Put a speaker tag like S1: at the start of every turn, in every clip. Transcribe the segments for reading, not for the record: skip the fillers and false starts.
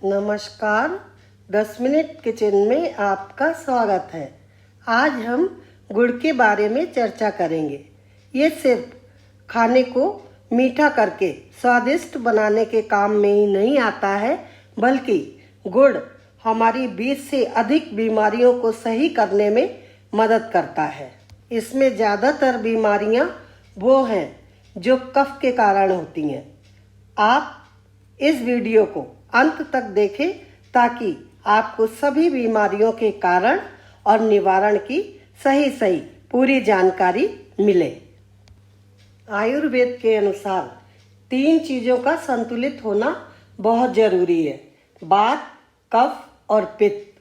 S1: नमस्कार, 10 minute kitchen में आपका स्वागत है। आज हम गुड़ के बारे में चर्चा करेंगे। ये सिर्फ खाने को मीठा करके स्वादिष्ट बनाने के काम में ही नहीं आता है, बल्कि गुड़ हमारी 20 से अधिक बीमारियों को सही करने में मदद करता है। इसमें ज़्यादातर बीमारियां वो हैं जो कफ के कारण होती हैं। आप इस वीडियो को अंत तक देखें ताकि आपको सभी बीमारियों के कारण और निवारण की सही पूरी जानकारी मिले। आयुर्वेद के अनुसार 3 चीज़ों का संतुलित होना बहुत ज़रूरी है। वात, कफ और पित्त।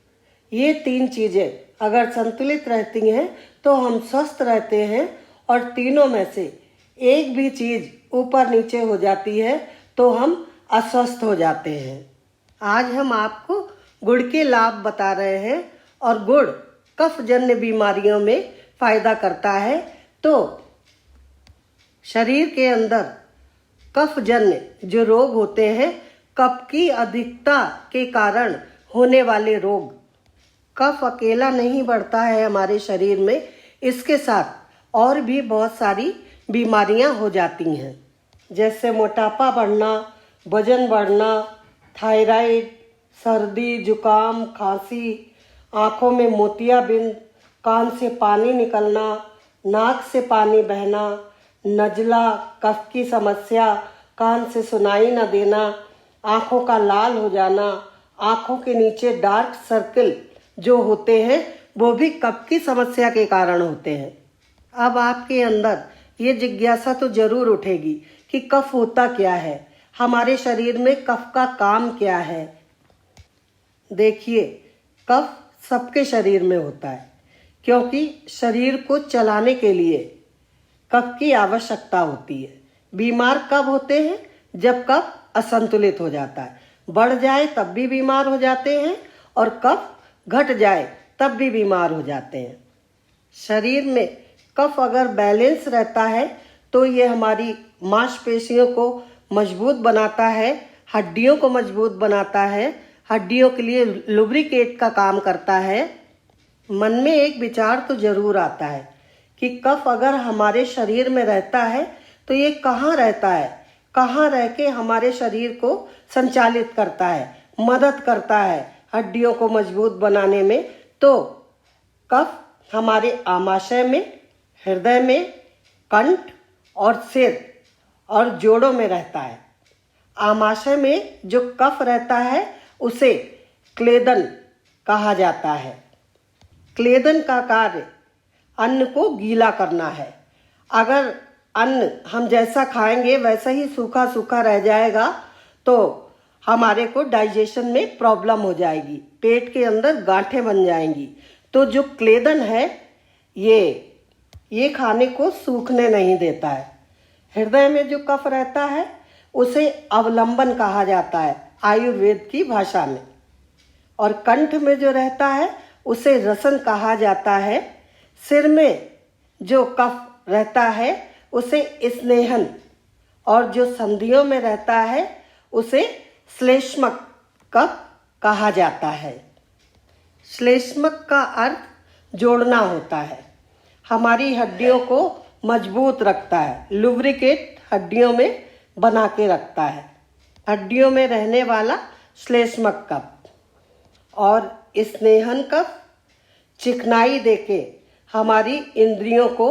S1: ये 3 चीज़ें अगर संतुलित रहती हैं तो हम स्वस्थ रहते हैं, और तीनों में से एक भी चीज़ ऊपर नीचे हो जाती है तो हम अस्वस्थ हो जाते हैं। आज हम आपको गुड़ के लाभ बता रहे हैं, और गुड़ कफजन्य बीमारियों में फायदा करता है। तो शरीर के अंदर कफजन्य जो रोग होते हैं, कफ की अधिकता के कारण होने वाले रोग, कफ अकेला नहीं बढ़ता है हमारे शरीर में, इसके साथ और भी बहुत सारी बीमारियां हो जाती हैं, जैसे मोटापा बढ़ना, वजन बढ़ना, थायराइड, सर्दी, जुकाम, खांसी, आँखों में मोतियाबिंद, कान से पानी निकलना, नाक से पानी बहना, नज़ला, कफ की समस्या, कान से सुनाई न देना, आँखों का लाल हो जाना, आँखों के नीचे डार्क सर्कल जो होते हैं वो भी कफ की समस्या के कारण होते हैं। अब आपके अंदर ये जिज्ञासा तो जरूर उठेगी कि कफ होता क्या है, हमारे शरीर में कफ का काम क्या है। देखिए, कफ सबके शरीर में होता है, क्योंकि शरीर को चलाने के लिए कफ की आवश्यकता होती है। बीमार कब होते हैं? जब कफ असंतुलित हो जाता है। बढ़ जाए तब भी बीमार हो जाते हैं, और कफ घट जाए तब भी बीमार हो जाते हैं। शरीर में कफ अगर बैलेंस रहता है तो ये हमारी मांसपेशियों को मजबूत बनाता है, हड्डियों को मजबूत बनाता है, हड्डियों के लिए लुब्रिकेट का काम करता है। मन में एक विचार तो जरूर आता है कि कफ अगर हमारे शरीर में रहता है तो ये कहाँ रहता है, कहाँ रह के हमारे शरीर को संचालित करता है, मदद करता है हड्डियों को मजबूत बनाने में। तो कफ हमारे आमाशय में, हृदय में, कंठ और सिर और जोड़ों में रहता है। आमाशय में जो कफ रहता है उसे क्लेदन कहा जाता है। क्लेदन का कार्य अन्न को गीला करना है। अगर अन्न हम जैसा खाएंगे वैसा ही सूखा सूखा रह जाएगा तो हमारे को डाइजेशन में प्रॉब्लम हो जाएगी, पेट के अंदर गांठें बन जाएंगी। तो जो क्लेदन है ये खाने को सूखने नहीं देता है। हृदय में जो कफ रहता है उसे अवलंबन कहा जाता है आयुर्वेद की भाषा में, और कंठ में जो रहता है उसे रसन कहा जाता है। सिर में जो कफ रहता है उसे स्नेहन, और जो संधियों में रहता है उसे श्लेष्मक कफ कहा जाता है। श्लेष्मक का अर्थ जोड़ना होता है, हमारी हड्डियों को मजबूत रखता है, लुब्रिकेट हड्डियों में बना के रखता है, हड्डियों में रहने वाला श्लेष्मक कफ। और स्नेहन कफ चिकनाई देके हमारी इंद्रियों को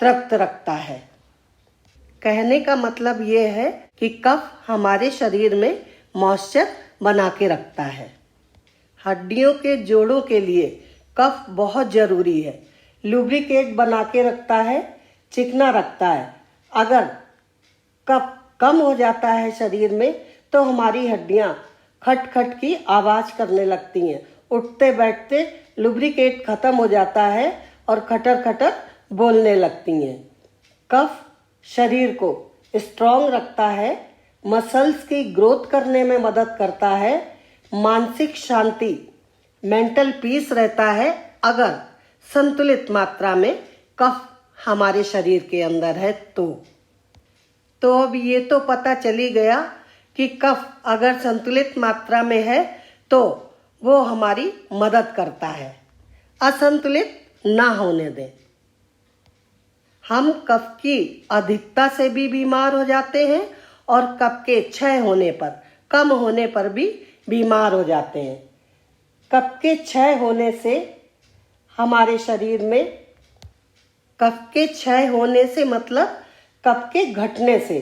S1: तृप्त रखता है। कहने का मतलब ये है कि कफ हमारे शरीर में मॉइस्चर बना के रखता है। हड्डियों के जोड़ों के लिए कफ बहुत जरूरी है, लुब्रिकेट बना के रखता है, चिकना रखता है। अगर कफ कम हो जाता है शरीर में तो हमारी हड्डियां खट खट की आवाज करने लगती हैं, उठते बैठते लुब्रिकेट खत्म हो जाता है और खटर खटर बोलने लगती हैं। कफ शरीर को स्ट्रॉन्ग रखता है, मसल्स की ग्रोथ करने में मदद करता है, मानसिक शांति, मेंटल पीस रहता है अगर संतुलित मात्रा में कफ हमारे शरीर के अंदर है तो अब ये तो पता चली गया कि कफ अगर संतुलित मात्रा में है तो वो हमारी मदद करता है, असंतुलित ना होने दें। हम कफ की अधिकता से भी बीमार हो जाते हैं और कफ के क्षय होने पर, कम होने पर भी बीमार हो जाते हैं। कफ के क्षय होने से हमारे शरीर में, कफ के क्षय होने से मतलब कफ के घटने से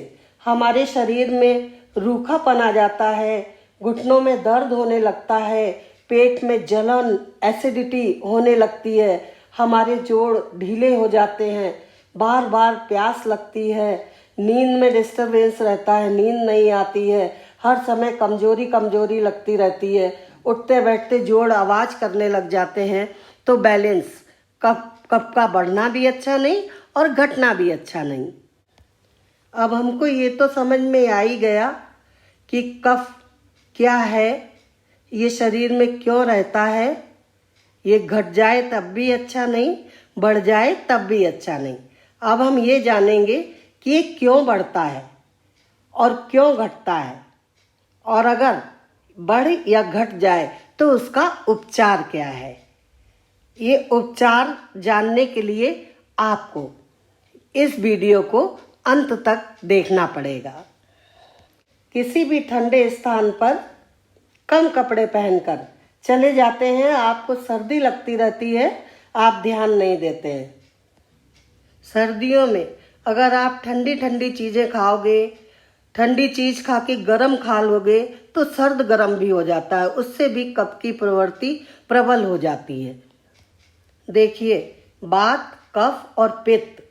S1: हमारे शरीर में रूखापन आ जाता है, घुटनों में दर्द होने लगता है, पेट में जलन, एसिडिटी होने लगती है, हमारे जोड़ ढीले हो जाते हैं, बार बार प्यास लगती है, नींद में डिस्टरबेंस रहता है, नींद नहीं आती है, हर समय कमजोरी कमजोरी लगती रहती है, उठते बैठते जोड़ आवाज करने लग जाते हैं। तो बैलेंस, कफ का बढ़ना भी अच्छा नहीं और घटना भी अच्छा नहीं। अब हमको ये तो समझ में आ ही गया कि कफ क्या है, ये शरीर में क्यों रहता है, ये घट जाए तब भी अच्छा नहीं, बढ़ जाए तब भी अच्छा नहीं। अब हम ये जानेंगे कि ये क्यों बढ़ता है और क्यों घटता है, और अगर बढ़ या घट जाए तो उसका उपचार क्या है। ये उपचार जानने के लिए आपको इस वीडियो को अंत तक देखना पड़ेगा। किसी भी ठंडे स्थान पर कम कपड़े पहनकर चले जाते हैं, आपको सर्दी लगती रहती है, आप ध्यान नहीं देते हैं। सर्दियों में अगर आप ठंडी ठंडी चीज़ें खाओगे, ठंडी चीज़ खा के गर्म खा लोगे तो सर्द गर्म भी हो जाता है, उससे भी कफ की प्रवृत्ति प्रबल हो जाती है। देखिए, वात, कफ और पित्त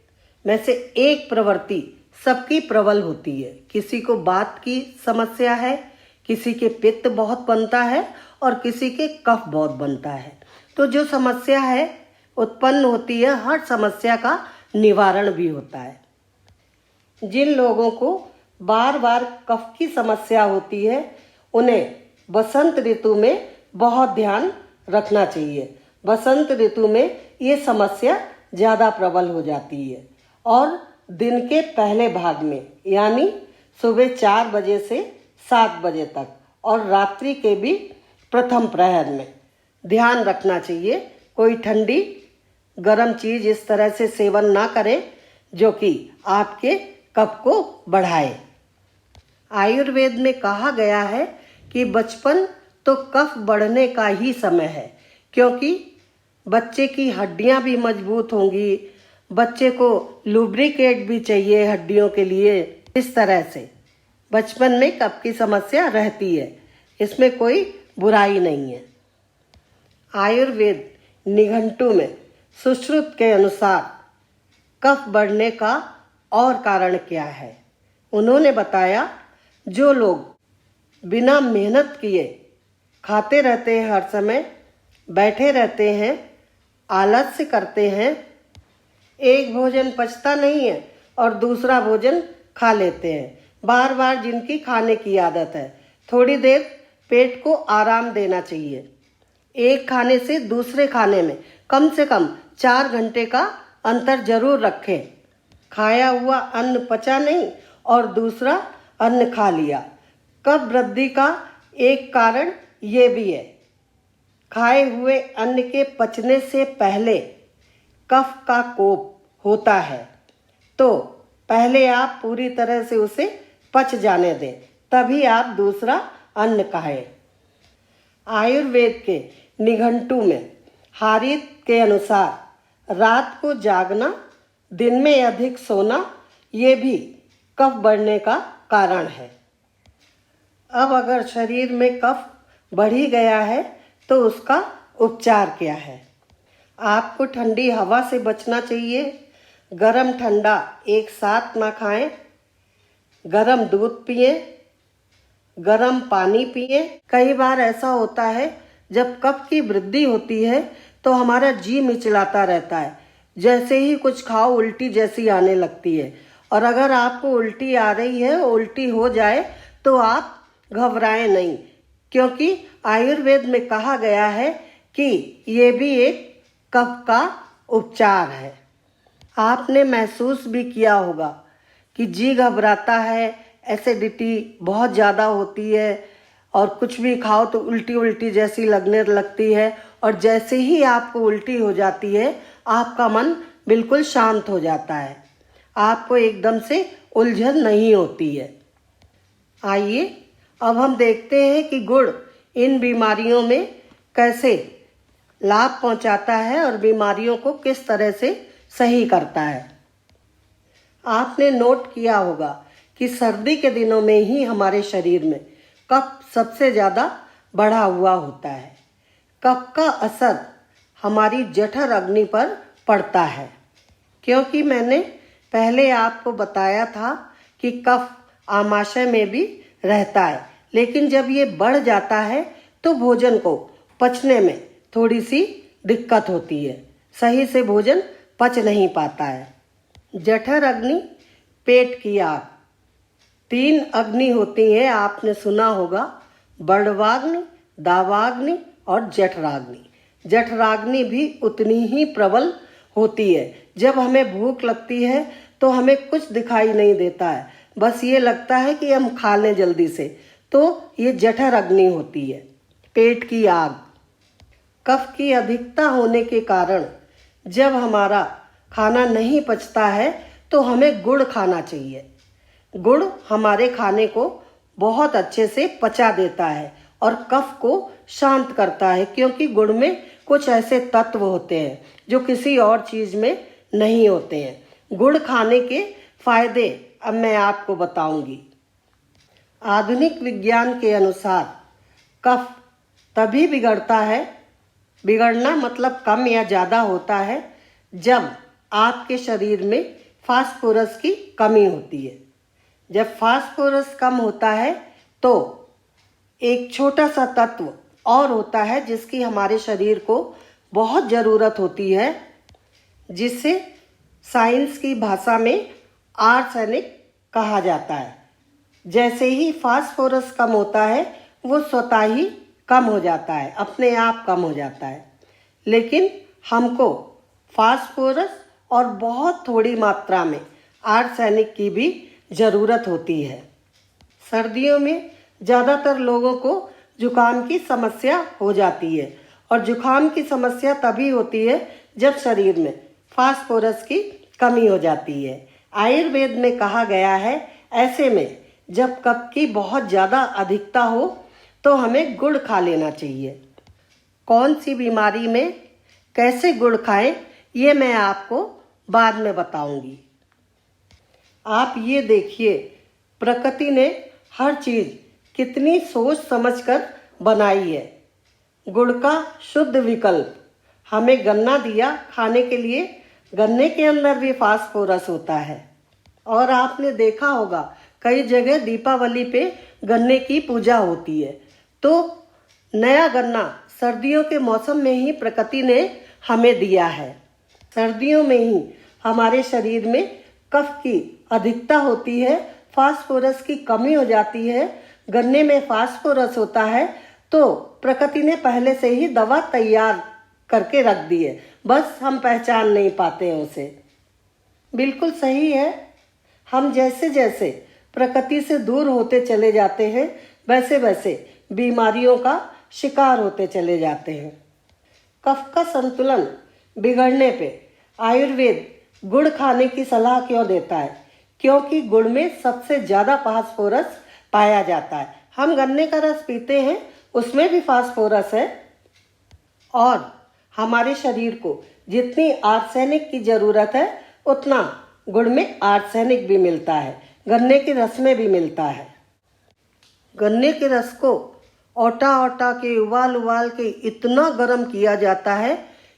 S1: में से एक प्रवृत्ति सबकी प्रबल होती है। किसी को वात की समस्या है, किसी के पित्त बहुत बनता है और किसी के कफ बहुत बनता है। तो जो समस्या है उत्पन्न होती है, हर समस्या का निवारण भी होता है। जिन लोगों को बार बार कफ की समस्या होती है, उन्हें बसंत ऋतु में बहुत ध्यान रखना चाहिए। बसंत ऋतु में ये समस्या ज़्यादा प्रबल हो जाती है और दिन के पहले भाग में, यानी सुबह 4 बजे से 7 बजे तक और रात्रि के भी प्रथम प्रहर में ध्यान रखना चाहिए। कोई ठंडी गर्म चीज़ इस तरह से सेवन ना करें जो कि आपके कफ को बढ़ाए। आयुर्वेद में कहा गया है कि बचपन तो कफ बढ़ने का ही समय है, क्योंकि बच्चे की हड्डियां भी मजबूत होंगी, बच्चे को लुब्रिकेट भी चाहिए हड्डियों के लिए। इस तरह से बचपन में कफ की समस्या रहती है, इसमें कोई बुराई नहीं है। आयुर्वेद निघंटु में सुश्रुत के अनुसार कफ बढ़ने का और कारण क्या है, उन्होंने बताया, जो लोग बिना मेहनत किए खाते रहते हैं, हर समय बैठे रहते हैं, आलस्य करते हैं, एक भोजन पचता नहीं है और दूसरा भोजन खा लेते हैं, बार बार जिनकी खाने की आदत है, थोड़ी देर पेट को आराम देना चाहिए। एक खाने से दूसरे खाने में कम से कम 4 घंटे का अंतर जरूर रखें। खाया हुआ अन्न पचा नहीं और दूसरा अन्न खा लिया। कफ वृद्धि का एक कारण ये भी है, खाए हुए अन्न के पचने से पहले कफ का कोप होता है, तो पहले आप पूरी तरह से उसे पच जाने दें, तभी आप दूसरा अन्न खाएं। आयुर्वेद के निघंटु में हारीत के अनुसार रात को जागना, दिन में अधिक सोना, ये भी कफ बढ़ने का कारण है। अब अगर शरीर में कफ बढ़ ही गया है तो उसका उपचार क्या है। आपको ठंडी हवा से बचना चाहिए, गरम ठंडा एक साथ ना खाएं, गरम दूध पिए, गरम पानी पिए। कई बार ऐसा होता है जब कफ की वृद्धि होती है तो हमारा जी मिचलाता रहता है, जैसे ही कुछ खाओ उल्टी जैसी आने लगती है। और अगर आपको उल्टी आ रही है, उल्टी हो जाए, तो आप घबराएं नहीं, क्योंकि आयुर्वेद में कहा गया है कि ये भी एक कफ का उपचार है। आपने महसूस भी किया होगा कि जी घबराता है, एसिडिटी बहुत ज़्यादा होती है और कुछ भी खाओ तो उल्टी उल्टी जैसी लगने लगती है, और जैसे ही आपको उल्टी हो जाती है आपका मन बिल्कुल शांत हो जाता है, आपको एकदम से उलझन नहीं होती है। आइए अब हम देखते हैं कि गुड़ इन बीमारियों में कैसे लाभ पहुंचाता है और बीमारियों को किस तरह से सही करता है। आपने नोट किया होगा कि सर्दी के दिनों में ही हमारे शरीर में कफ सबसे ज़्यादा बढ़ा हुआ होता है। कफ का असर हमारी जठर अग्नि पर पड़ता है, क्योंकि मैंने पहले आपको बताया था कि कफ आमाशय में भी रहता है, लेकिन जब ये बढ़ जाता है तो भोजन को पचने में थोड़ी सी दिक्कत होती है, सही से भोजन पच नहीं पाता है। जठर अग्नि, पेट की आग, 3 अग्नि होती हैं, आपने सुना होगा, बड़वाग्नि, दावाग्नि और जठराग्नि। जठराग्नि भी उतनी ही प्रबल होती है। जब हमें भूख लगती है तो हमें कुछ दिखाई नहीं देता है, बस ये लगता है कि हम खा लें जल्दी से, तो ये जठर अग्नि होती है। पेट की आग, कफ की अधिकता होने के कारण जब हमारा खाना नहीं पचता है तो हमें गुड़ खाना चाहिए। गुड़ हमारे खाने को बहुत अच्छे से पचा देता है और कफ को शांत करता है, क्योंकि गुड़ में कुछ ऐसे तत्व होते हैं जो किसी और चीज़ में नहीं होते हैं। गुड़ खाने के फायदे अब मैं आपको बताऊंगी। आधुनिक विज्ञान के अनुसार कफ तभी बिगड़ता है, बिगड़ना मतलब कम या ज़्यादा होता है, जब आपके शरीर में फास्फोरस की कमी होती है। जब फास्फोरस कम होता है तो एक छोटा सा तत्व और होता है जिसकी हमारे शरीर को बहुत ज़रूरत होती है, जिसे साइंस की भाषा में आर्सेनिक कहा जाता है। जैसे ही फास्फोरस कम होता है वो स्वतः ही कम हो जाता है, अपने आप कम हो जाता है। लेकिन हमको फास्फोरस और बहुत थोड़ी मात्रा में आर्सेनिक की भी ज़रूरत होती है। सर्दियों में ज़्यादातर लोगों को जुकाम की समस्या हो जाती है, और जुकाम की समस्या तभी होती है जब शरीर में फास्फोरस की कमी हो जाती है। आयुर्वेद में कहा गया है, ऐसे में जब कफ की बहुत ज़्यादा अधिकता हो तो हमें गुड़ खा लेना चाहिए। कौन सी बीमारी में कैसे गुड़ खाएं, ये मैं आपको बाद में बताऊंगी। आप ये देखिए, प्रकृति ने हर चीज़ कितनी सोच समझकर बनाई है। गुड़ का शुद्ध विकल्प, हमें गन्ना दिया खाने के लिए, गन्ने के अंदर भी फास्फोरस होता है। और आपने देखा होगा कई जगह दीपावली पे गन्ने की पूजा होती है, तो नया गन्ना सर्दियों के मौसम में ही प्रकृति ने हमें दिया है। सर्दियों में ही हमारे शरीर में कफ की अधिकता होती है, फास्फोरस की कमी हो जाती है, गन्ने में फास्फोरस होता है, तो प्रकृति ने पहले से ही दवा तैयार करके रख दी है, बस हम पहचान नहीं पाते हैं उसे। बिल्कुल सही है, हम जैसे जैसे प्रकृति से दूर होते चले जाते हैं वैसे वैसे बीमारियों का शिकार होते चले जाते हैं। कफ का संतुलन बिगड़ने पे आयुर्वेद गुड़ खाने की सलाह क्यों देता है? क्योंकि गुड़ में सबसे ज़्यादा फास्फोरस पाया जाता है। हम गन्ने का रस पीते हैं, उसमें भी फास्फोरस है, और हमारे शरीर को जितनी आर्सेनिक की ज़रूरत है उतना गुड़ में आर्सेनिक भी मिलता है, गन्ने के रस में भी मिलता है। गन्ने के रस को औटा औटा के उबाल के इतना गर्म किया जाता है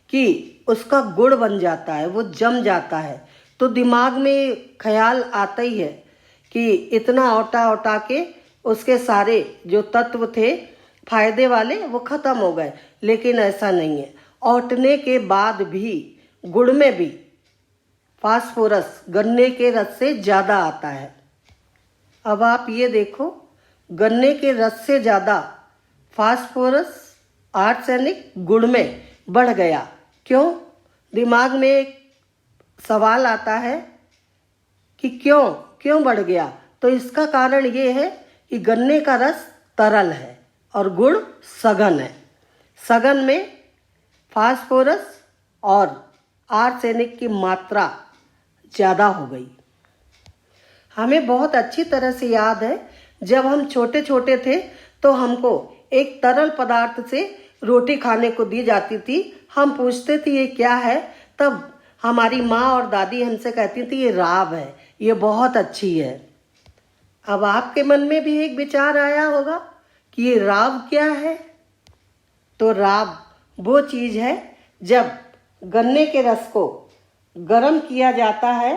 S1: कि उसका गुड़ बन जाता है, वो जम जाता है। तो दिमाग में ख्याल आता ही है कि इतना औटा औटा के उसके सारे जो तत्व थे फायदे वाले वो खत्म हो गए, लेकिन ऐसा नहीं है। औटने के बाद भी गुड़ में भी फास्फोरस गन्ने के रस से ज़्यादा आता है। अब आप ये देखो, गन्ने के रस से ज़्यादा फास्फोरस आर्सेनिक गुड़ में बढ़ गया। क्यों? दिमाग में एक सवाल आता है कि क्यों बढ़ गया? तो इसका कारण ये है कि गन्ने का रस तरल है और गुड़ सघन है। सघन में फास्फोरस और आर्सेनिक की मात्रा ज़्यादा हो गई। हमें बहुत अच्छी तरह से याद है, जब हम छोटे छोटे थे तो हमको एक तरल पदार्थ से रोटी खाने को दी जाती थी। हम पूछते थे ये क्या है, तब हमारी माँ और दादी हमसे कहती थी ये राब है, ये बहुत अच्छी है। अब आपके मन में भी एक विचार आया होगा कि ये राब क्या है। तो राब वो चीज़ है जब गन्ने के रस को गर्म किया जाता है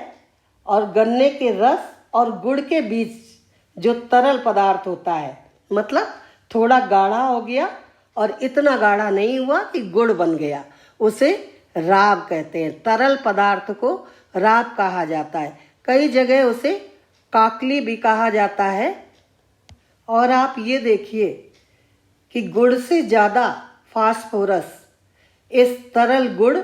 S1: और गन्ने के रस और गुड़ के बीच जो तरल पदार्थ होता है, मतलब थोड़ा गाढ़ा हो गया और इतना गाढ़ा नहीं हुआ कि गुड़ बन गया, उसे राब कहते हैं। तरल पदार्थ को राब कहा जाता है। कई जगह उसे काकली भी कहा जाता है। और आप ये देखिए कि गुड़ से ज़्यादा फास्फोरस इस तरल गुड़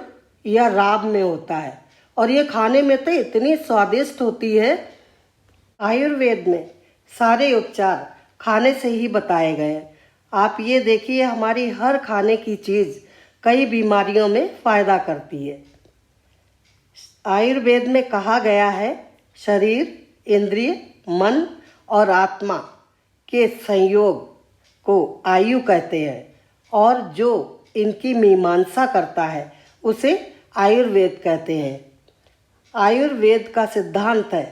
S1: या राब में होता है और ये खाने में तो इतनी स्वादिष्ट होती है। आयुर्वेद में सारे उपचार खाने से ही बताए गए हैं। आप ये देखिए, हमारी हर खाने की चीज़ कई बीमारियों में फ़ायदा करती है। आयुर्वेद में कहा गया है, शरीर, इंद्रिय, मन और आत्मा के संयोग को आयु कहते हैं और जो इनकी मीमांसा करता है उसे आयुर्वेद कहते हैं। आयुर्वेद का सिद्धांत है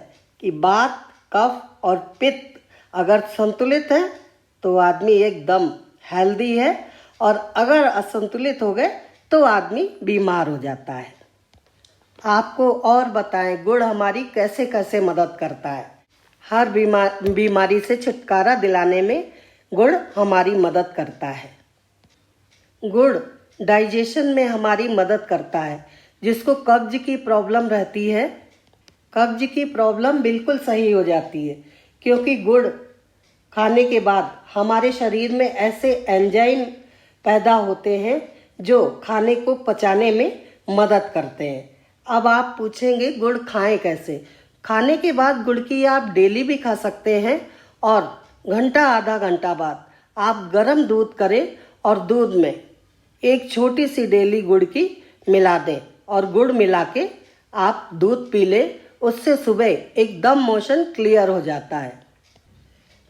S1: कि वात, कफ और पित्त अगर संतुलित है तो आदमी एकदम हेल्दी है और अगर असंतुलित हो गए तो आदमी बीमार हो जाता है। आपको और बताएं, गुड़ हमारी कैसे कैसे मदद करता है। हर बीमारी से छुटकारा दिलाने में गुड़ हमारी मदद करता है। गुड़ डाइजेशन में हमारी मदद करता है। जिसको कब्ज की प्रॉब्लम रहती है, कब्ज की प्रॉब्लम बिल्कुल सही हो जाती है, क्योंकि गुड़ खाने के बाद हमारे शरीर में ऐसे एंजाइम पैदा होते हैं जो खाने को पचाने में मदद करते हैं। अब आप पूछेंगे गुड़ खाएं कैसे। खाने के बाद गुड़ की आप डेली भी खा सकते हैं और घंटा आधा घंटा बाद आप गर्म दूध करें और दूध में एक छोटी सी डेली गुड़ की मिला दें और गुड़ मिला के आप दूध पी लें। उससे सुबह एकदम मोशन क्लियर हो जाता है।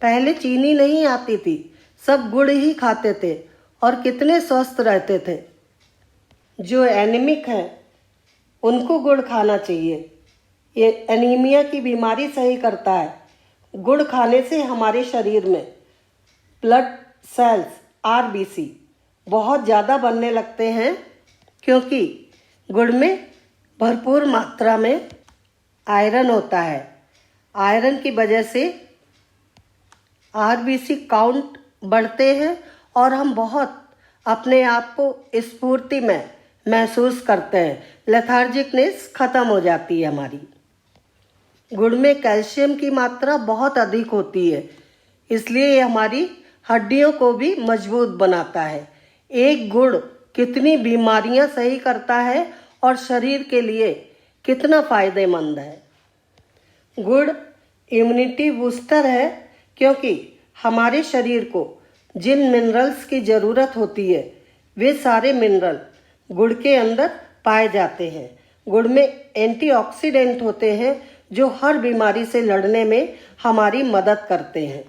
S1: पहले चीनी नहीं आती थी, सब गुड़ ही खाते थे और कितने स्वस्थ रहते थे। जो एनीमिक है उनको गुड़ खाना चाहिए। ये एनीमिया की बीमारी सही करता है। गुड़ खाने से हमारे शरीर में ब्लड सेल्स RBC बहुत ज़्यादा बनने लगते हैं, क्योंकि गुड़ में भरपूर मात्रा में आयरन होता है। आयरन की वजह से RBC काउंट बढ़ते हैं और हम बहुत अपने आप को स्फूर्ति में महसूस करते हैं। लेथार्जिकनेस खत्म हो जाती है हमारी। गुड़ में कैल्शियम की मात्रा बहुत अधिक होती है, इसलिए ये हमारी हड्डियों को भी मजबूत बनाता है। एक गुड़ कितनी बीमारियां सही करता है और शरीर के लिए कितना फायदेमंद है। गुड़ इम्यूनिटी बूस्टर है, क्योंकि हमारे शरीर को जिन मिनरल्स की ज़रूरत होती है वे सारे मिनरल गुड़ के अंदर पाए जाते हैं। गुड़ में एंटीऑक्सीडेंट होते हैं जो हर बीमारी से लड़ने में हमारी मदद करते हैं।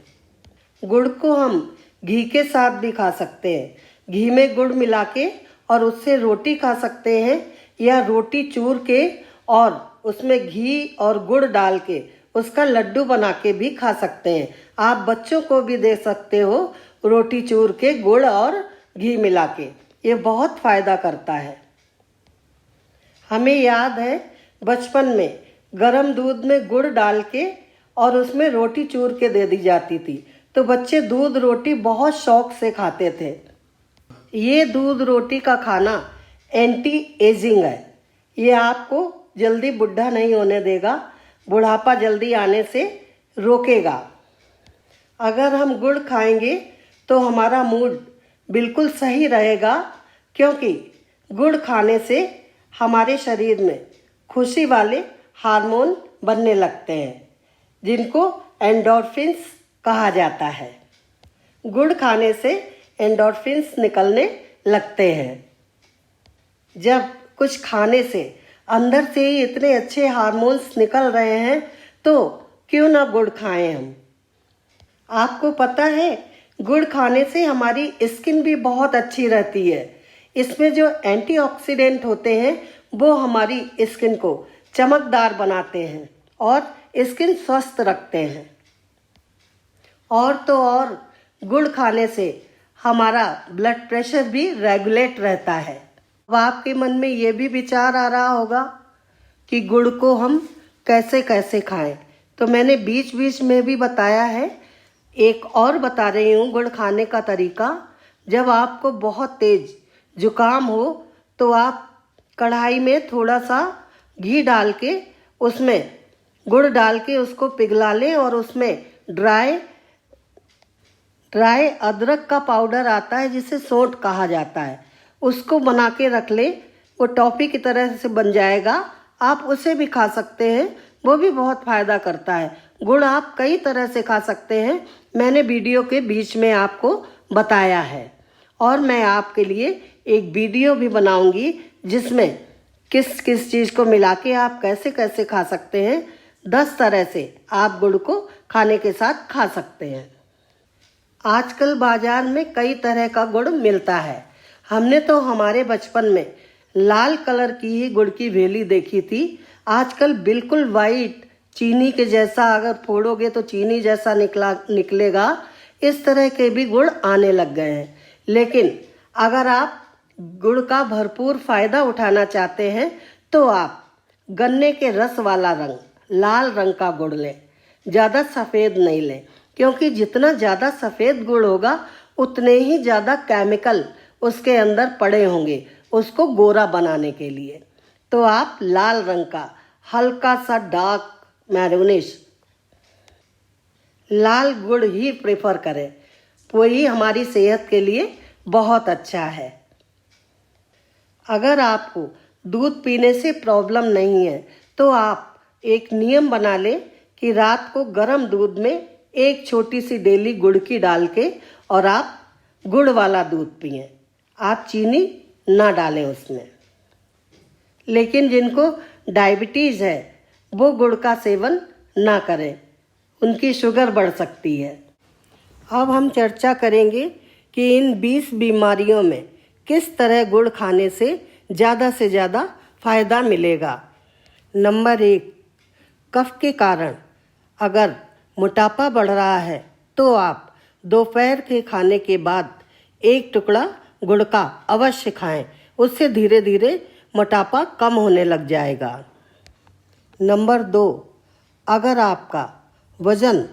S1: गुड़ को हम घी के साथ भी खा सकते हैं। घी में गुड़ मिला के और उससे रोटी खा सकते हैं, या रोटी चूर के और उसमें घी और गुड़ डाल के उसका लड्डू बना के भी खा सकते हैं। आप बच्चों को भी दे सकते हो रोटी चूर के गुड़ और घी मिला के, ये बहुत फायदा करता है। हमें याद है बचपन में गरम दूध में गुड़ डाल के और उसमें रोटी चूर के दे दी जाती थी, तो बच्चे दूध रोटी बहुत शौक से खाते थे। ये दूध रोटी का खाना एंटी एजिंग है। ये आपको जल्दी बुढ़ा नहीं होने देगा, बुढ़ापा जल्दी आने से रोकेगा। अगर हम गुड़ खाएंगे तो हमारा मूड बिल्कुल सही रहेगा, क्योंकि गुड़ खाने से हमारे शरीर में खुशी वाले हार्मोन बनने लगते हैं, जिनको एंडोर्फिन्स कहा जाता है। गुड़ खाने से एंडोर्फिन्स निकलने लगते हैं। जब कुछ खाने से अंदर से ही इतने अच्छे हार्मोन्स निकल रहे हैं तो क्यों ना गुड़ खाएं हम। आपको पता है गुड़ खाने से हमारी स्किन भी बहुत अच्छी रहती है। इसमें जो एंटीऑक्सीडेंट होते हैं वो हमारी स्किन को चमकदार बनाते हैं और स्किन स्वस्थ रखते हैं। और तो और गुड़ खाने से हमारा ब्लड प्रेशर भी रेगुलेट रहता है। अब आपके मन में ये भी विचार आ रहा होगा कि गुड़ को हम कैसे कैसे खाएं। तो मैंने बीच बीच में भी बताया है। एक और बता रही हूँ गुड़ खाने का तरीका। जब आपको बहुत तेज जुकाम हो तो आप कढ़ाई में थोड़ा सा घी डाल के उसमें गुड़ डाल के उसको पिघला लें और उसमें ड्राई अदरक का पाउडर आता है जिसे सौंठ कहा जाता है, उसको बना के रख लें। वो टॉफ़ी की तरह से बन जाएगा। आप उसे भी खा सकते हैं, वो भी बहुत फ़ायदा करता है। गुड़ आप कई तरह से खा सकते हैं, मैंने वीडियो के बीच में आपको बताया है। और मैं आपके लिए एक वीडियो भी बनाऊंगी जिसमें किस किस चीज़ को मिला के आप कैसे कैसे खा सकते हैं। 10 तरह से आप गुड़ को खाने के साथ खा सकते हैं। आजकल बाजार में कई तरह का गुड़ मिलता है। हमने तो हमारे बचपन में लाल कलर की ही गुड़ की वेली देखी थी। आजकल बिल्कुल वाइट चीनी के जैसा, अगर फोड़ोगे तो चीनी जैसा निकलेगा, इस तरह के भी गुड़ आने लग गए हैं। लेकिन अगर आप गुड़ का भरपूर फायदा उठाना चाहते हैं तो आप गन्ने के रस वाला रंग, लाल रंग का गुड़ लें। ज़्यादा सफ़ेद नहीं लें, क्योंकि जितना ज़्यादा सफ़ेद गुड़ होगा उतने ही ज़्यादा केमिकल उसके अंदर पड़े होंगे उसको गोरा बनाने के लिए। तो आप लाल रंग का हल्का सा डार्क मैरूनिश लाल गुड़ ही प्रेफर करें, वही हमारी सेहत के लिए बहुत अच्छा है। अगर आपको दूध पीने से प्रॉब्लम नहीं है तो आप एक नियम बना लें कि रात को गर्म दूध में एक छोटी सी डेली गुड़ की डाल के और आप गुड़ वाला दूध पिएं। आप चीनी ना डालें उसमें। लेकिन जिनको डायबिटीज़ है वो गुड़ का सेवन ना करें, उनकी शुगर बढ़ सकती है। अब हम चर्चा करेंगे कि इन 20 बीमारियों में किस तरह गुड़ खाने से ज़्यादा फ़ायदा मिलेगा। नंबर 1, कफ के कारण अगर मोटापा बढ़ रहा है तो आप दोपहर के खाने के बाद एक टुकड़ा गुड़ का अवश्य खाएं, उससे धीरे धीरे मोटापा कम होने लग जाएगा। नंबर 2, अगर आपका वज़न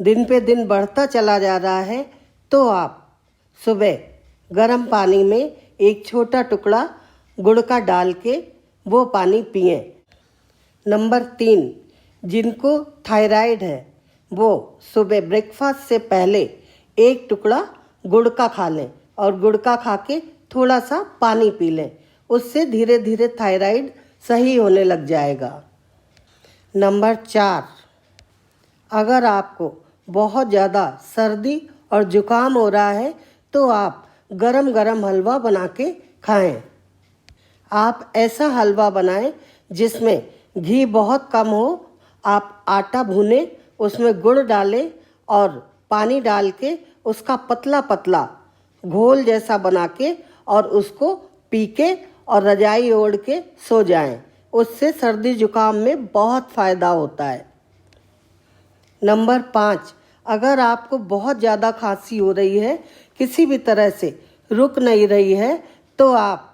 S1: दिन पे दिन बढ़ता चला जा रहा है तो आप सुबह गर्म पानी में एक छोटा टुकड़ा गुड़ का डाल के वो पानी पिएं। नंबर 3, जिनको थायराइड है वो सुबह ब्रेकफास्ट से पहले एक टुकड़ा गुड़ का खा लें और गुड़ का खा के थोड़ा सा पानी पी लें, उससे धीरे धीरे थायराइड सही होने लग जाएगा। नंबर 4, अगर आपको बहुत ज़्यादा सर्दी और जुकाम हो रहा है तो आप गरम गरम हलवा बना के खाएं। आप ऐसा हलवा बनाएं जिसमें घी बहुत कम हो। आप आटा भूनें, उसमें गुड़ डालें और पानी डाल के उसका पतला पतला घोल जैसा बना के और उसको पी के और रजाई ओढ़ के सो जाएं। उससे सर्दी जुकाम में बहुत फ़ायदा होता है। नंबर 5, अगर आपको बहुत ज़्यादा खांसी हो रही है, किसी भी तरह से रुक नहीं रही है, तो आप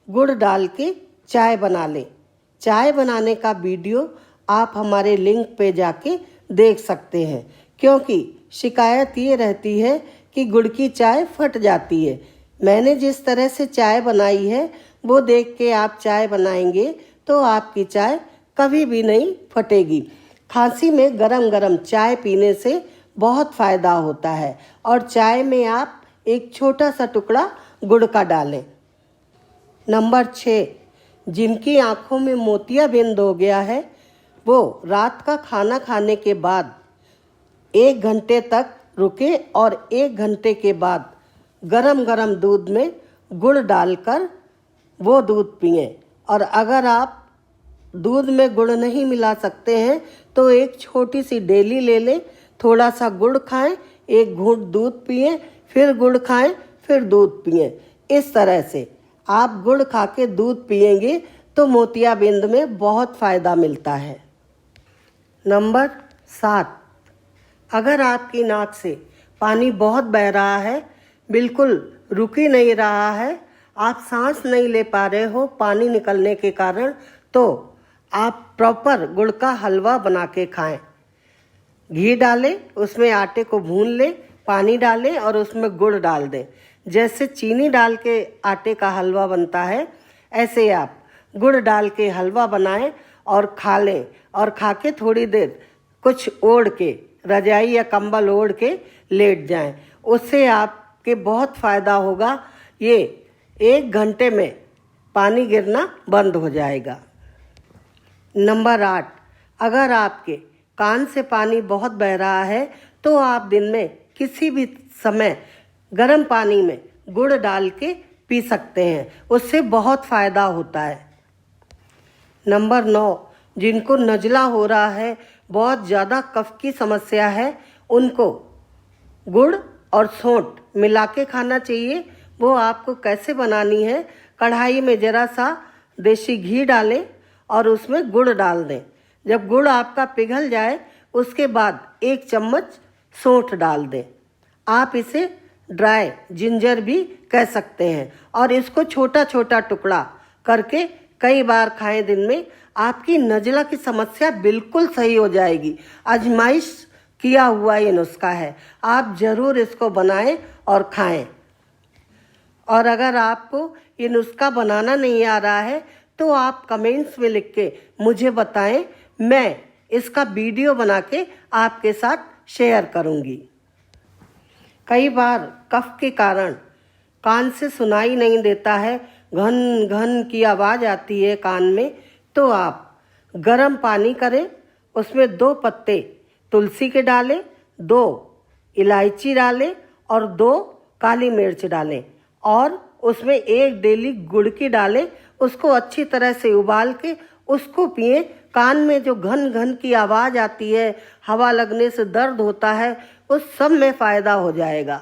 S1: गुड़ डाल के चाय बना लें। चाय बनाने का वीडियो आप हमारे लिंक पे जाके देख सकते हैं, क्योंकि शिकायत ये रहती है कि गुड़ की चाय फट जाती है। मैंने जिस तरह से चाय बनाई है वो देख के आप चाय बनाएंगे तो आपकी चाय कभी भी नहीं फटेगी। खांसी में गरम गरम चाय पीने से बहुत फ़ायदा होता है और चाय में आप एक छोटा सा टुकड़ा गुड़ का डालें। नंबर 6, जिनकी आँखों में मोतियाबिंद हो गया है वो रात का खाना खाने के बाद 1 घंटे तक रुकें और 1 घंटे के बाद गरम गरम दूध में गुड़ डालकर वो दूध पिएं। और अगर आप दूध में गुड़ नहीं मिला सकते हैं तो एक छोटी सी डेली ले लें, थोड़ा सा गुड़ खाएं, 1 घूंट दूध पिएं, फिर गुड़ खाएं, फिर दूध पिएं। इस तरह से आप गुड़ खा के दूध पिएंगे तो मोतियाबिंद में बहुत फ़ायदा मिलता है। नंबर 7, अगर आपकी नाक से पानी बहुत बह रहा है, बिल्कुल रुक ही नहीं रहा है, आप सांस नहीं ले पा रहे हो पानी निकलने के कारण, तो आप प्रॉपर गुड़ का हलवा बना के खाएं। घी डालें, उसमें आटे को भून लें, पानी डालें और उसमें गुड़ डाल दें। जैसे चीनी डाल के आटे का हलवा बनता है, ऐसे आप गुड़ डाल के हलवा बनाएं और खा लें। और खा के थोड़ी देर कुछ ओढ़ के, रजाई या कंबल ओढ़ के लेट जाएं। उससे आपके बहुत फ़ायदा होगा। ये 1 घंटे में पानी गिरना बंद हो जाएगा। नंबर 8, अगर आपके कान से पानी बहुत बह रहा है तो आप दिन में किसी भी समय गर्म पानी में गुड़ डाल के पी सकते हैं, उससे बहुत फ़ायदा होता है। नंबर 9, जिनको नज़ला हो रहा है, बहुत ज़्यादा कफ की समस्या है, उनको गुड़ और सौंठ मिला के खाना चाहिए। वो आपको कैसे बनानी है, कढ़ाई में ज़रा सा देसी घी डालें और उसमें गुड़ डाल दें। जब गुड़ आपका पिघल जाए उसके बाद 1 चम्मच सौंठ डाल दें। आप इसे ड्राई जिंजर भी कह सकते हैं और इसको छोटा छोटा टुकड़ा करके कई बार खाएं दिन में। आपकी नज़ला की समस्या बिल्कुल सही हो जाएगी। आजमाइश किया हुआ ये नुस्खा है, आप ज़रूर इसको बनाएं और खाएं। और अगर आपको ये नुस्खा बनाना नहीं आ रहा है तो आप कमेंट्स में लिख के मुझे बताएं, मैं इसका वीडियो बना के आपके साथ शेयर करूंगी। कई बार कफ के कारण कान से सुनाई नहीं देता है, घन घन की आवाज़ आती है कान में, तो आप गर्म पानी करें, उसमें 2 पत्ते तुलसी के डालें, 2 इलायची डालें और 2 काली मिर्च डालें और उसमें 1 डेली गुड़ की डालें। उसको अच्छी तरह से उबाल के उसको पिएं। कान में जो घन घन की आवाज़ आती है, हवा लगने से दर्द होता है, उस सब में फ़ायदा हो जाएगा।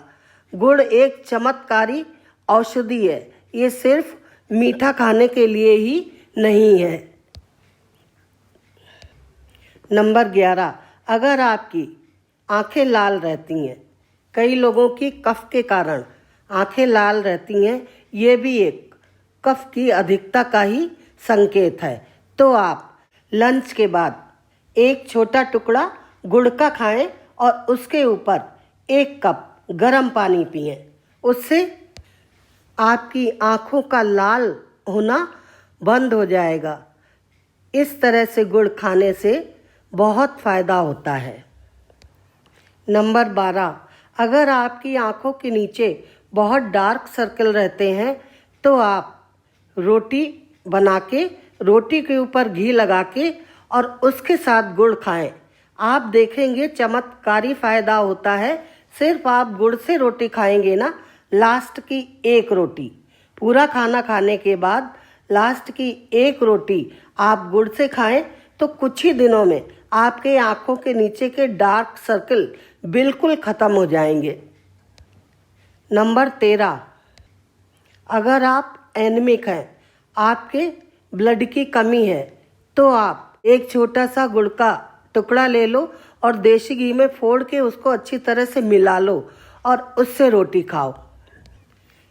S1: गुड़ एक चमत्कारी औषधि है, ये सिर्फ मीठा खाने के लिए ही नहीं है। नंबर 11, अगर आपकी आंखें लाल रहती हैं, कई लोगों की कफ के कारण आंखें लाल रहती हैं, ये भी एक कफ की अधिकता का ही संकेत है, तो आप लंच के बाद 1 छोटा टुकड़ा गुड़ का खाएं और उसके ऊपर 1 कप गर्म पानी पिएं। उससे आपकी आँखों का लाल होना बंद हो जाएगा। इस तरह से गुड़ खाने से बहुत फ़ायदा होता है। नंबर 12, अगर आपकी आँखों के नीचे बहुत डार्क सर्कल रहते हैं तो आप रोटी बना के, रोटी के ऊपर घी लगा के और उसके साथ गुड़ खाएं। आप देखेंगे चमत्कारी फ़ायदा होता है। सिर्फ आप गुड़ से रोटी खाएंगे ना, लास्ट की 1 रोटी, पूरा खाना खाने के बाद लास्ट की 1 रोटी आप गुड़ से खाएं तो कुछ ही दिनों में आपके आँखों के नीचे के डार्क सर्कल बिल्कुल ख़त्म हो जाएंगे। नंबर 13, अगर आप एनीमिक हैं, आपके ब्लड की कमी है, तो आप 1 छोटा सा गुड़ का टुकड़ा ले लो और देसी घी में फोड़ के उसको अच्छी तरह से मिला लो और उससे रोटी खाओ।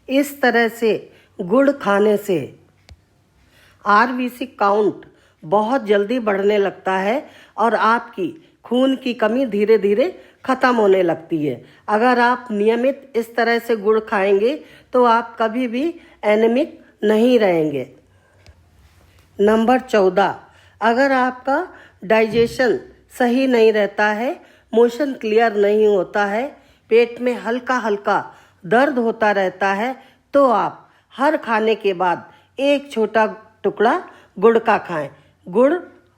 S1: इस तरह से गुड़ खाने से आरबीसी काउंट बहुत जल्दी बढ़ने लगता है और आपकी खून की कमी धीरे धीरे ख़त्म होने लगती है। अगर आप नियमित इस तरह से गुड़ खाएंगे तो आप कभी भी एनीमिक नहीं रहेंगे। नंबर 14, अगर आपका डाइजेशन सही नहीं रहता है, मोशन क्लियर नहीं होता है, पेट में हल्का हल्का दर्द होता रहता है, तो आप हर खाने के बाद 1 छोटा टुकड़ा गुड़ का खाएं। गुड़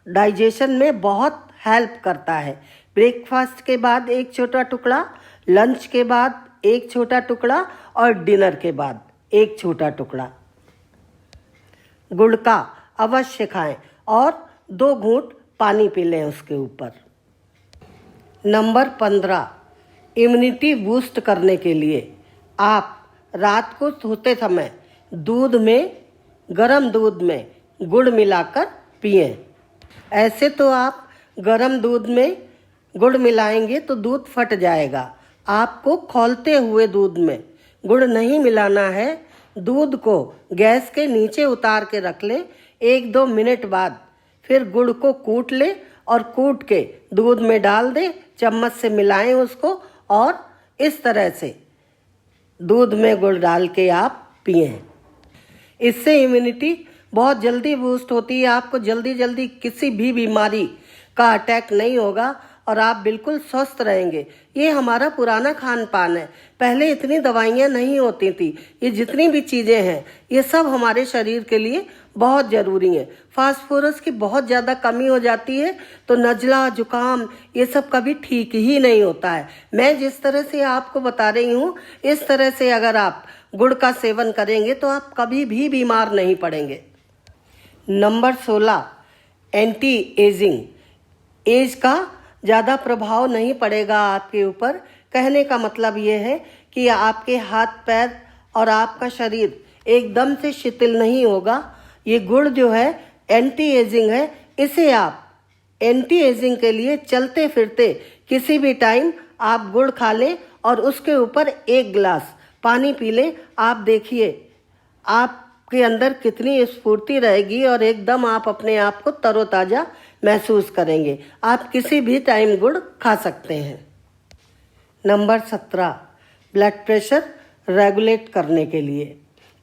S1: डाइजेशन में बहुत हेल्प करता है। ब्रेकफास्ट के बाद एक छोटा टुकड़ा, लंच के बाद एक छोटा टुकड़ा और डिनर के बाद एक छोटा टुकड़ा। गुड़ का अवश्य खाएं और 2 घूंट पानी पी लें उसके ऊपर। नंबर 15, इम्यूनिटी बूस्ट करने के लिए आप रात को सोते समय गर्म दूध में गुड़ मिलाकर पिएं। ऐसे तो आप गर्म दूध में गुड़ मिलाएंगे तो दूध फट जाएगा। आपको खौलते हुए दूध में गुड़ नहीं मिलाना है। दूध को गैस के नीचे उतार के रख ले। 1-2 मिनट बाद फिर गुड़ को कूट ले और कूट के दूध में डाल दें। चम्मच से मिलाएं उसको और इस तरह से दूध में गुड़ डाल के आप पिएं। इससे इम्यूनिटी बहुत जल्दी बूस्ट होती है। आपको जल्दी किसी भी बीमारी का अटैक नहीं होगा और आप बिल्कुल स्वस्थ रहेंगे। ये हमारा पुराना खान पान है। पहले इतनी दवाइयाँ नहीं होती थी। ये जितनी भी चीज़ें हैं ये सब हमारे शरीर के लिए बहुत ज़रूरी है। फास्फोरस की बहुत ज़्यादा कमी हो जाती है तो नज़ला, जुकाम ये सब कभी ठीक ही नहीं होता है। मैं जिस तरह से आपको बता रही हूँ इस तरह से अगर आप गुड़ का सेवन करेंगे तो आप कभी भी बीमार नहीं पड़ेंगे। Number 16, anti ageing. एज का ज़्यादा प्रभाव नहीं पड़ेगा आपके ऊपर। कहने का मतलब ये है कि आपके हाथ पैर और आपका शरीर एकदम से शिथिल नहीं होगा। ये गुड़ जो है एंटी एजिंग है। इसे आप एंटी एजिंग के लिए चलते फिरते किसी भी टाइम आप गुड़ खा लें और उसके ऊपर 1 गिलास पानी पी लें। आप देखिए आपके अंदर कितनी स्फूर्ति रहेगी और एकदम आप अपने आप को तरोताज़ा महसूस करेंगे। आप किसी भी टाइम गुड़ खा सकते हैं। नंबर 17, ब्लड प्रेशर रेगुलेट करने के लिए।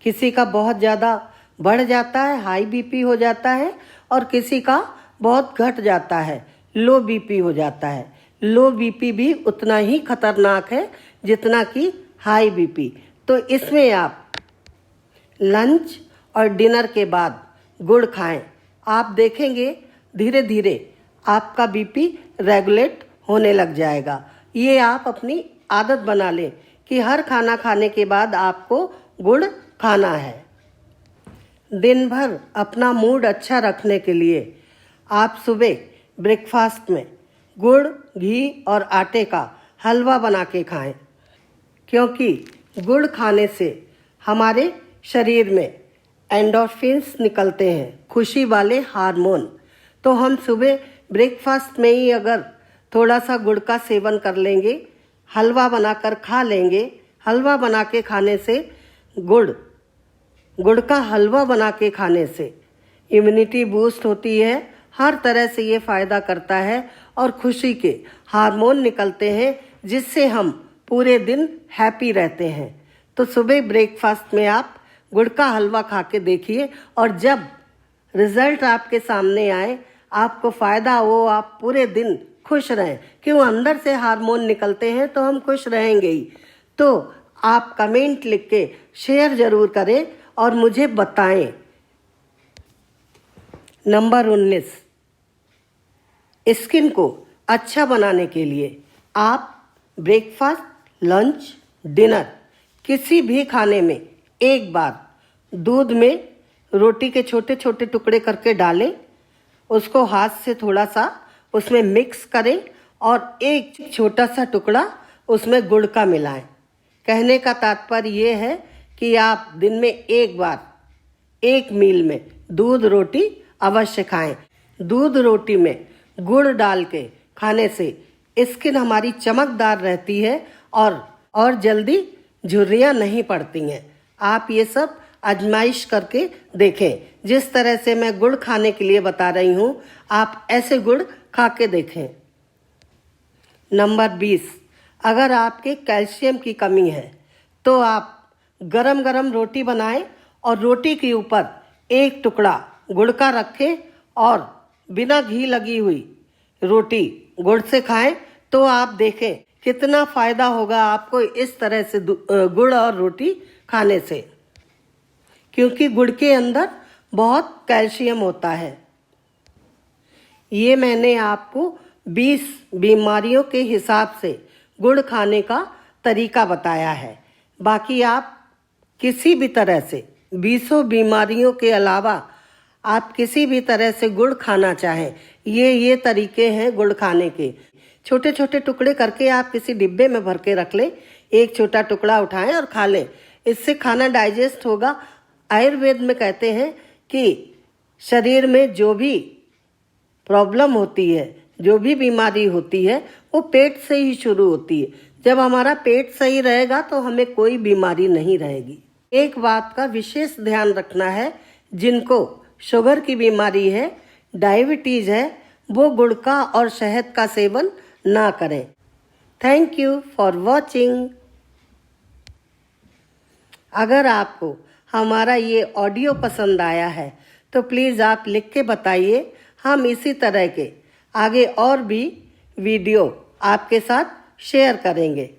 S1: किसी का बहुत ज़्यादा बढ़ जाता है, हाई बीपी हो जाता है, और किसी का बहुत घट जाता है, लो बीपी हो जाता है। लो बीपी भी उतना ही खतरनाक है जितना कि हाई बीपी। तो इसमें आप लंच और डिनर के बाद गुड़ खाएं। आप देखेंगे धीरे धीरे आपका बीपी रेगुलेट होने लग जाएगा। ये आप अपनी आदत बना लें कि हर खाना खाने के बाद आपको गुड़ खाना है। दिन भर अपना मूड अच्छा रखने के लिए आप सुबह ब्रेकफास्ट में गुड़, घी और आटे का हलवा बना के खाएं, क्योंकि गुड़ खाने से हमारे शरीर में एंडोर्फिन्स निकलते हैं, खुशी वाले हार्मोन। तो हम सुबह ब्रेकफास्ट में ही अगर थोड़ा सा गुड़ का सेवन कर लेंगे, हलवा बनाकर खा लेंगे। हलवा बना के खाने से गुड़ का हलवा बना के खाने से इम्यूनिटी बूस्ट होती है। हर तरह से ये फ़ायदा करता है और खुशी के हार्मोन निकलते हैं जिससे हम पूरे दिन हैप्पी रहते हैं। तो सुबह ब्रेकफास्ट में आप गुड़ का हलवा खा के देखिए और जब रिज़ल्ट आपके सामने आए, आपको फ़ायदा हो, आप पूरे दिन खुश रहें। क्यों, अंदर से हार्मोन निकलते हैं तो हम खुश रहेंगे ही। तो आप कमेंट लिख के शेयर ज़रूर करें और मुझे बताएं। नंबर 19, स्किन को अच्छा बनाने के लिए आप ब्रेकफास्ट, लंच, डिनर किसी भी खाने में एक बार दूध में रोटी के छोटे छोटे टुकड़े करके डालें, उसको हाथ से थोड़ा सा उसमें मिक्स करें और एक छोटा सा टुकड़ा उसमें गुड़ का मिलाएं। कहने का तात्पर्य ये है कि आप दिन में एक बार एक मील में दूध रोटी अवश्य खाएं। दूध रोटी में गुड़ डाल के खाने से स्किन हमारी चमकदार रहती है और जल्दी झुर्रियाँ नहीं पड़ती हैं। आप ये सब आजमाइश करके देखें। जिस तरह से मैं गुड़ खाने के लिए बता रही हूँ, आप ऐसे गुड़ खा के देखें। नंबर 20, अगर आपके कैल्शियम की कमी है तो आप गरम गरम रोटी बनाएं और रोटी के ऊपर एक टुकड़ा गुड़ का रखें और बिना घी लगी हुई रोटी गुड़ से खाएं तो आप देखें कितना फ़ायदा होगा आपको इस तरह से गुड़ और रोटी खाने से, क्योंकि गुड़ के अंदर बहुत कैल्शियम होता है। ये मैंने आपको 20 बीमारियों के हिसाब से गुड़ खाने का तरीका बताया है। बाकी आप किसी भी तरह से 20 बीमारियों के अलावा आप किसी भी तरह से गुड़ खाना चाहें, ये तरीके हैं गुड़ खाने के। छोटे छोटे टुकड़े करके आप किसी डिब्बे में भर के रख लें, एक छोटा टुकड़ा उठाएं और खा लें। इससे खाना डाइजेस्ट होगा। आयुर्वेद में कहते हैं कि शरीर में जो भी प्रॉब्लम होती है, जो भी बीमारी होती है, वो पेट से ही शुरू होती है। जब हमारा पेट सही रहेगा तो हमें कोई बीमारी नहीं रहेगी। एक बात का विशेष ध्यान रखना है, जिनको शुगर की बीमारी है, डायबिटीज है, वो गुड़ का और शहद का सेवन ना करें। Thank you for watching. अगर आपको हमारा ये ऑडियो पसंद आया है तो प्लीज़ आप लिख के बताइए। हम इसी तरह के आगे और भी वीडियो आपके साथ शेयर करेंगे।